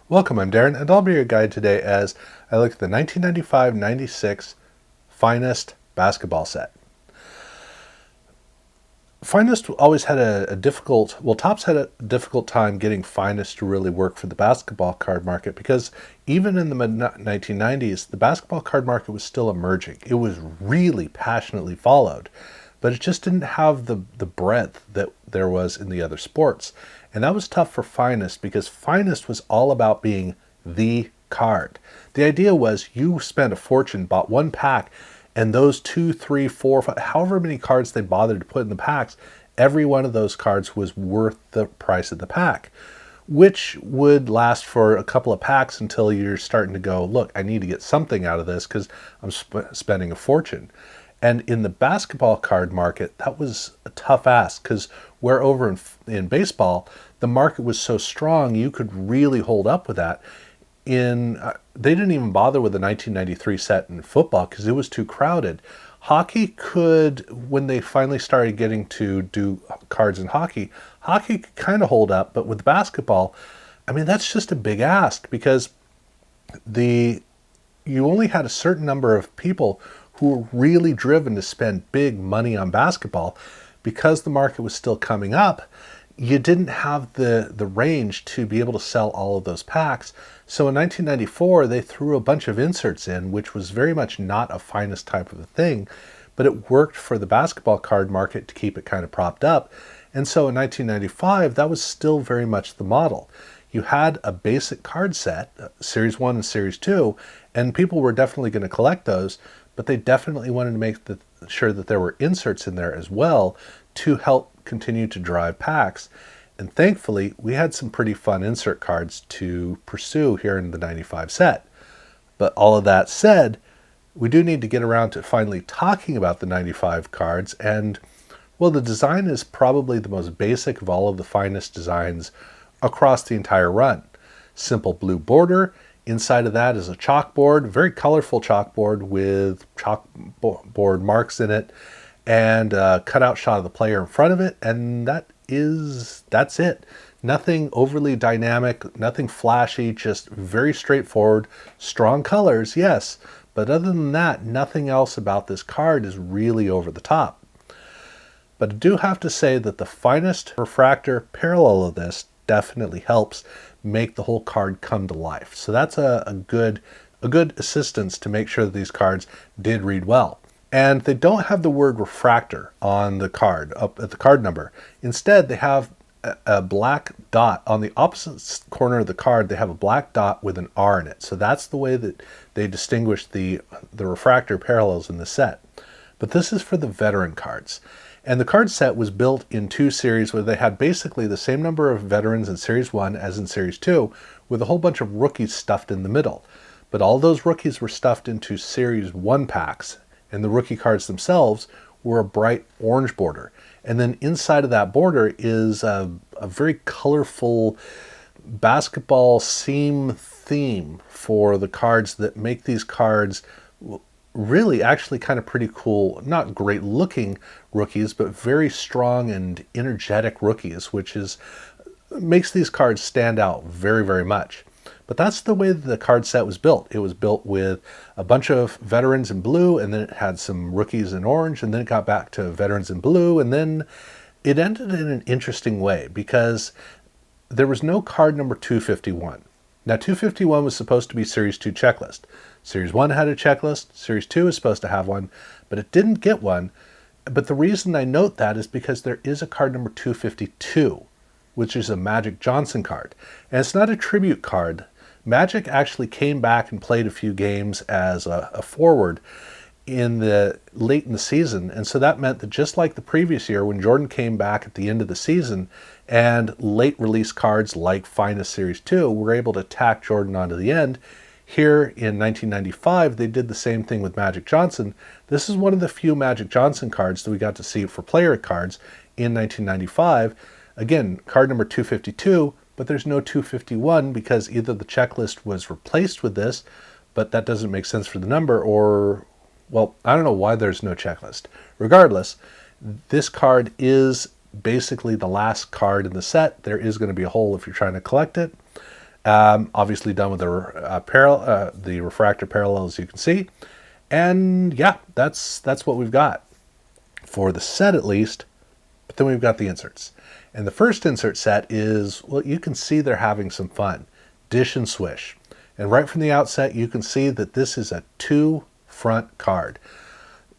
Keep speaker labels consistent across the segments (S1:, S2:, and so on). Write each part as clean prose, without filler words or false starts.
S1: Welcome, I'm Darren, and I'll be your guide today as I look at the 1995-96 Finest basketball set. Finest always had a difficult, well, Topps had a difficult time getting Finest to really work for the basketball card market because even in the mid-1990s, the basketball card market was still emerging. It was really passionately followed, but it just didn't have the breadth that there was in the other sports. And that was tough for Finest because Finest was all about being the card. The idea was you spent a fortune, bought one pack, and those 2, 3, 4, 5, however many cards they bothered to put in the packs, every one of those cards was worth the price of the pack, which would last for a couple of packs until you're starting to go, look, I need to get something out of this because I'm spending a fortune. And in the basketball card market, that was a tough ask because where over in baseball, the market was so strong, you could really hold up with that. They didn't even bother with the 1993 set in football because it was too crowded. Hockey could, when they finally started getting to do cards in hockey could kind of hold up, but with basketball, I mean, that's just a big ask because you only had a certain number of people who were really driven to spend big money on basketball. Because the market was still coming up, you didn't have the range to be able to sell all of those packs. So in 1994, they threw a bunch of inserts in, which was very much not a Finest type of a thing, but it worked for the basketball card market to keep it kind of propped up. And so in 1995, that was still very much the model. You had a basic card set, Series 1 and Series 2, and people were definitely going to collect those, but they definitely wanted to make sure that there were inserts in there as well to help continue to drive packs. And thankfully, we had some pretty fun insert cards to pursue here in the 95 set. But all of that said, we do need to get around to finally talking about the 95 cards. And, well, the design is probably the most basic of all of the Finest designs across the entire run. Simple blue border. Inside of that is a chalkboard, very colorful chalkboard with chalkboard marks in it, and a cutout shot of the player in front of it, and that's it. Nothing overly dynamic, nothing flashy, just very straightforward, strong colors, yes, but other than that, nothing else about this card is really over the top. But I do have to say that the Finest refractor parallel of this definitely helps make the whole card come to life. So that's a good assistance to make sure that these cards did read well. And they don't have the word refractor on the card, up at the card number. Instead, they have a black dot on the opposite corner of the card. They have a black dot with an R in it. So that's the way that they distinguish the refractor parallels in the set. But this is for the veteran cards. And the card set was built in two series where they had basically the same number of veterans in Series 1 as in Series 2, with a whole bunch of rookies stuffed in the middle. But all those rookies were stuffed into Series 1 packs, and the rookie cards themselves were a bright orange border. And then inside of that border is a very colorful basketball theme for the cards that make these cards really actually kind of pretty cool, not great looking rookies, but very strong and energetic rookies, which makes these cards stand out very, very much. But that's the way that the card set was built. It was built with a bunch of veterans in blue, and then it had some rookies in orange, and then it got back to veterans in blue, and then it ended in an interesting way because there was no card number 251. Now, 251 was supposed to be Series 2 checklist. Series 1 had a checklist, Series 2 is supposed to have one, but it didn't get one. But the reason I note that is because there is a card number 252, which is a Magic Johnson card. And it's not a tribute card. Magic actually came back and played a few games as a forward late in the season. And so that meant that just like the previous year when Jordan came back at the end of the season and late release cards like Finest Series 2 were able to tack Jordan onto the end, here in 1995, they did the same thing with Magic Johnson. This is one of the few Magic Johnson cards that we got to see for player cards in 1995. Again, card number 252, but there's no 251 because either the checklist was replaced with this, but that doesn't make sense for the number, or, well, I don't know why there's no checklist. Regardless, this card is basically the last card in the set. There is going to be a hole if you're trying to collect it. Obviously done with the refractor parallel, as you can see. And yeah, that's what we've got for the set at least. But then we've got the inserts. And the first insert set is, well, you can see they're having some fun. Dish and swish. And right from the outset, you can see that this is a 2-front card.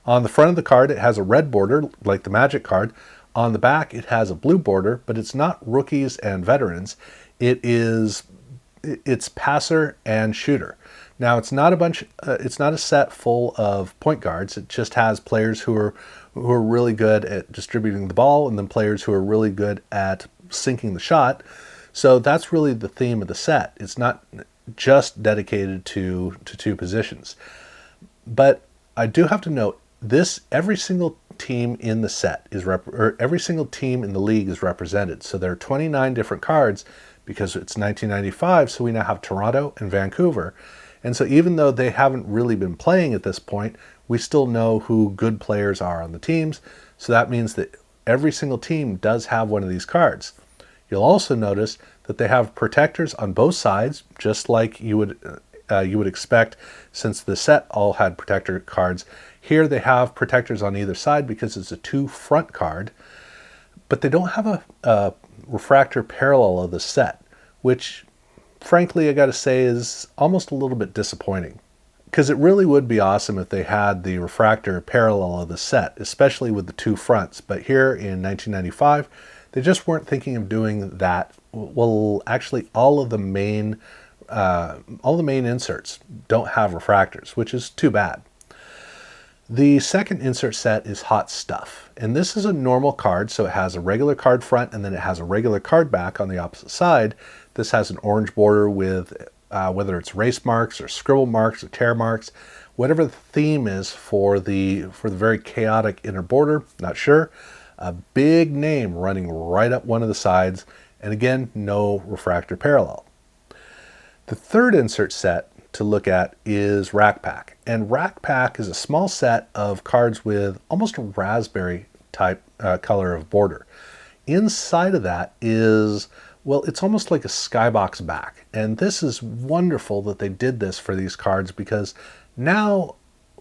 S1: On the front of the card, it has a red border, like the Magic card. On the back, it has a blue border, but it's not rookies and veterans. It's passer and shooter. Now, it's not a set full of point guards. It just has players who are really good at distributing the ball, and then players who are really good at sinking the shot. So that's really the theme of the set. It's not just dedicated to two positions. But I do have to note this: every single team in the set every single team in the league is represented. So there are 29 different cards because it's 1995. So we now have Toronto and Vancouver. And so even though they haven't really been playing at this point, we still know who good players are on the teams. So that means that every single team does have one of these cards. You'll also notice that they have protectors on both sides, just like you would expect, since the set all had protector cards. Here they have protectors on either side because it's a 2-front card, but they don't have a refractor parallel of the set, which frankly, I got to say, is almost a little bit disappointing, because it really would be awesome if they had the refractor parallel of the set, especially with the 2 fronts. But here in 1995, they just weren't thinking of doing that. Well, actually, all the main inserts don't have refractors, which is too bad. The second insert set is Hot Stuff, and this is a normal card, so it has a regular card front and then it has a regular card back on the opposite side. This has an orange border with whether it's race marks or scribble marks or tear marks, whatever the theme is for the very chaotic inner border, not sure. A big name running right up one of the sides, and again, no refractor parallel. The third insert set to look at is Rack Pack. And Rack Pack is a small set of cards with almost a raspberry type color of border. Inside of that is, well, it's almost like a skybox back. And this is wonderful that they did this for these cards, because now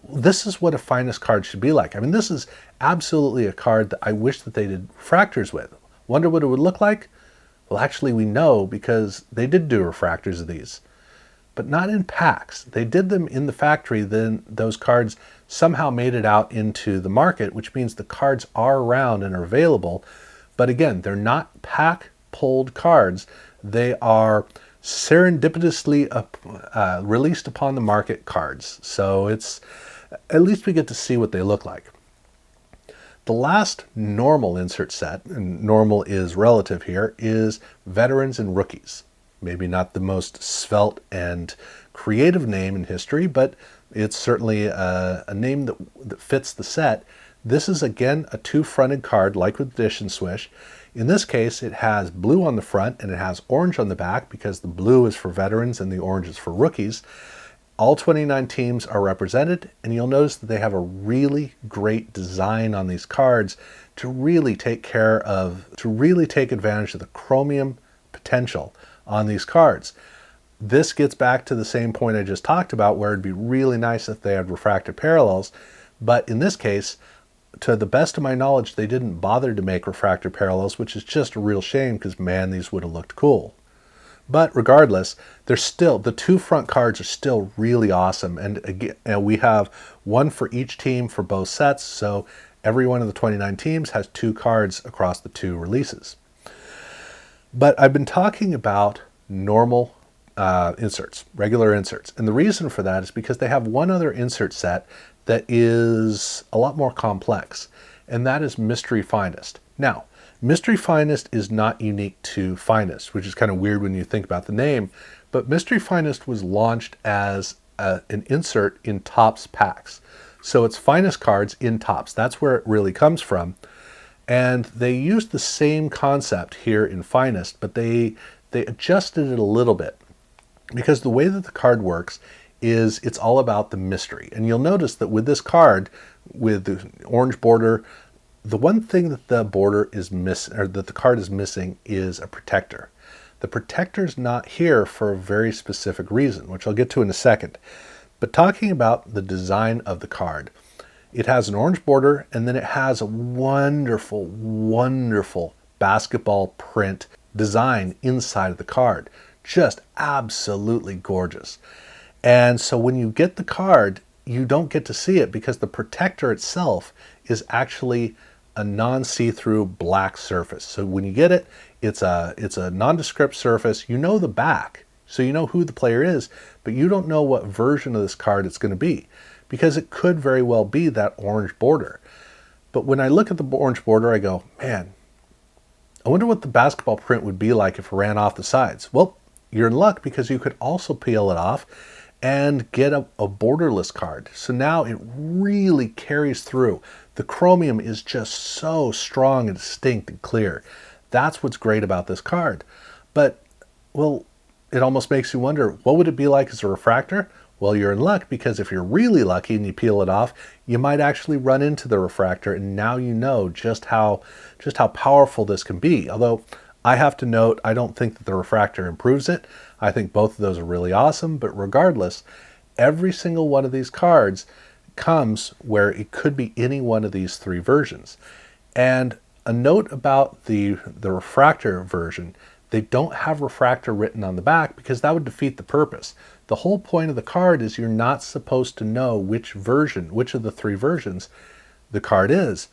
S1: this is what a finest card should be like. I mean, this is absolutely a card that I wish that they did refractors with. Wonder what it would look like? Well, actually we know, because they did do refractors of these, but not in packs. They did them in the factory, then those cards somehow made it out into the market, which means the cards are around and are available. But again, they're not pack pulled cards. They are serendipitously released upon the market cards. So it's, at least we get to see what they look like. The last normal insert set, and normal is relative here, is Veterans and Rookies. Maybe not the most svelte and creative name in history, but it's certainly a name that fits the set. This is again a 2-fronted card, like with Dish and Swish. In this case, it has blue on the front and it has orange on the back, because the blue is for veterans and the orange is for rookies. All 29 teams are represented, and you'll notice that they have a really great design on these cards to really take advantage of the chromium potential on these cards. This gets back to the same point I just talked about, where it'd be really nice if they had refractor parallels, but in this case, to the best of my knowledge, they didn't bother to make refractor parallels, which is just a real shame, because man, these would have looked cool. But regardless, they're still, the 2 front cards are still really awesome, and again, we have one for each team for both sets, so every one of the 29 teams has 2 cards across the 2 releases. But I've been talking about normal inserts, regular inserts. And the reason for that is because they have one other insert set that is a lot more complex, and that is Mystery Finest. Now, Mystery Finest is not unique to Finest, which is kind of weird when you think about the name, but Mystery Finest was launched as an insert in Topps packs. So it's Finest cards in Topps. That's where it really comes from. And they used the same concept here in Finest, but they adjusted it a little bit, because the way that the card works is it's all about the mystery. And you'll notice that with this card, with the orange border, the one thing that the border is missing, or that the card is missing, is a protector. The protector's not here for a very specific reason, which I'll get to in a second. But talking about the design of the card, it has an orange border, and then it has a wonderful, wonderful basketball print design inside of the card. Just absolutely gorgeous. And so when you get the card, you don't get to see it because the protector itself is actually a non-see-through black surface. So when you get it, it's a nondescript surface. You know the back, so you know who the player is, but you don't know what version of this card it's going to be, because it could very well be that orange border. But when I look at the orange border, I go, man, I wonder what the basketball print would be like if it ran off the sides. Well, you're in luck, because you could also peel it off and get a borderless card. So now it really carries through. The chromium is just so strong and distinct and clear. That's what's great about this card. But, well, it almost makes you wonder, what would it be like as a refractor? Well, you're in luck, because if you're really lucky and you peel it off, you might actually run into the refractor, and now you know just how powerful this can be. Although I have to note, I don't think that the refractor improves it. I think both of those are really awesome, but regardless, every single one of these cards comes where it could be any one of these three versions. And a note about the refractor version, they don't have refractor written on the back, because that would defeat the purpose. The whole point of the card is you're not supposed to know which of the three versions the card is.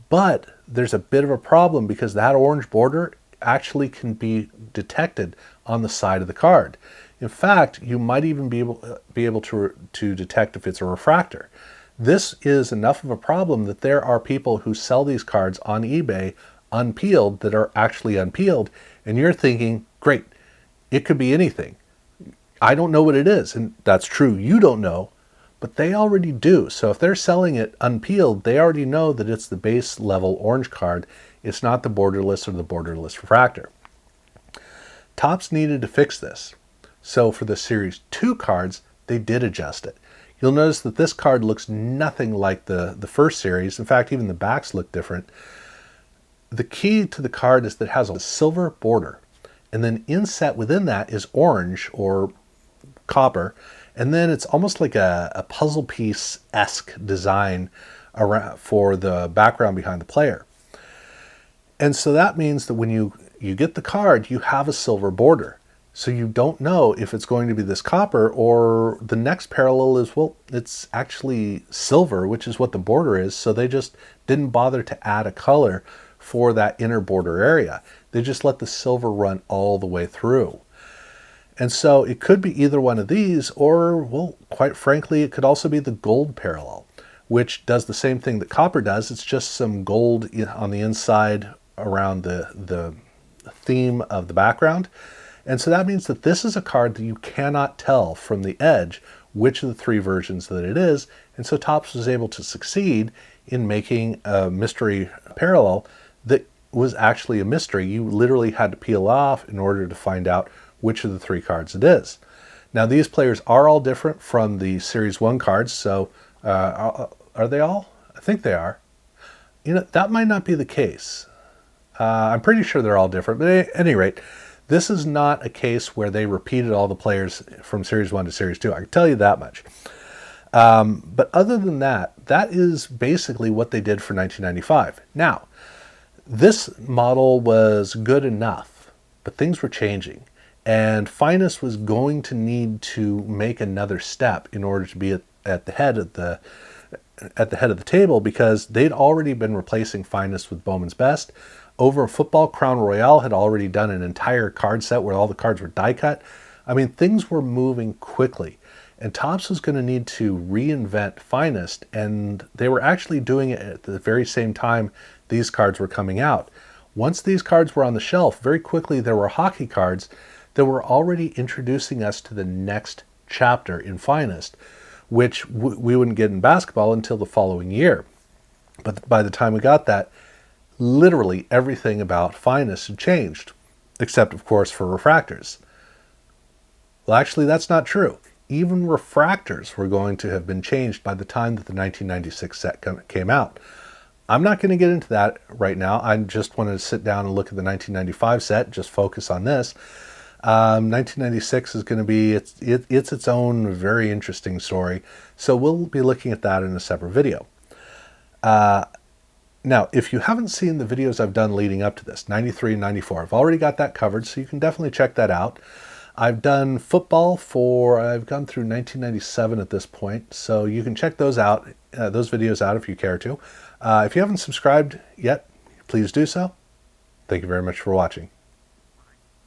S1: But there's a bit of a problem, because that orange border actually can be detected on the side of the card. In fact, you might even be able to detect if it's a refractor. This is enough of a problem that there are people who sell these cards on eBay unpeeled that are actually unpeeled, and you're thinking, great, it could be anything. I don't know what it is, and that's true, you don't know, but they already do. So if they're selling it unpeeled, they already know that it's the base level orange card. It's not the borderless or the borderless refractor. Topps needed to fix this. So for the Series 2 cards, they did adjust it. You'll notice that this card looks nothing like the first series. In fact, even the backs look different. The key to the card is that it has a silver border, and then inset within that is orange or copper, and then it's almost like a puzzle piece-esque design around for the background behind the player. And so that means that when you get the card, you have a silver border. So you don't know if it's going to be this copper, or the next parallel is, well, it's actually silver, which is what the border is. So they just didn't bother to add a color for that inner border area. They just let the silver run all the way through. And so it could be either one of these, or, well, quite frankly, it could also be the gold parallel, which does the same thing that copper does. It's just some gold on the inside around the theme of the background. And so that means that this is a card that you cannot tell from the edge which of the three versions that it is. And so Topps was able to succeed in making a mystery parallel that was actually a mystery. You literally had to peel off in order to find out which of the three cards it is. Now, these players are all different from the Series 1 cards, so are they all? I think they are. You know, that might not be the case. I'm pretty sure they're all different, but at any rate, this is not a case where they repeated all the players from Series 1 to Series 2. I can tell you that much. But other than that, that is basically what they did for 1995. Now, this model was good enough, but things were changing. And Finest was going to need to make another step in order to be at the head of the table, because they'd already been replacing Finest with Bowman's Best. Over in football, Crown Royale had already done an entire card set where all the cards were die cut. I mean, things were moving quickly, and Topps was going to need to reinvent Finest, and they were actually doing it at the very same time these cards were coming out. Once these cards were on the shelf, very quickly there were hockey cards that were already introducing us to the next chapter in Finest, which we wouldn't get in basketball until the following year. But by the time we got that, literally everything about Finest had changed, except of course for refractors. Well, actually that's not true. Even refractors were going to have been changed by the time that the 1996 set came out. I'm not going to get into that right now. I just wanted to sit down and look at the 1995 set, just focus on this. 1996 is going to be, it's its own very interesting story. So we'll be looking at that in a separate video. Now, if you haven't seen the videos I've done leading up to this, 93 and 94, I've already got that covered, so you can definitely check that out. I've done football I've gone through 1997 at this point, so you can check those out, those videos out if you care to. If you haven't subscribed yet, please do so. Thank you very much for watching.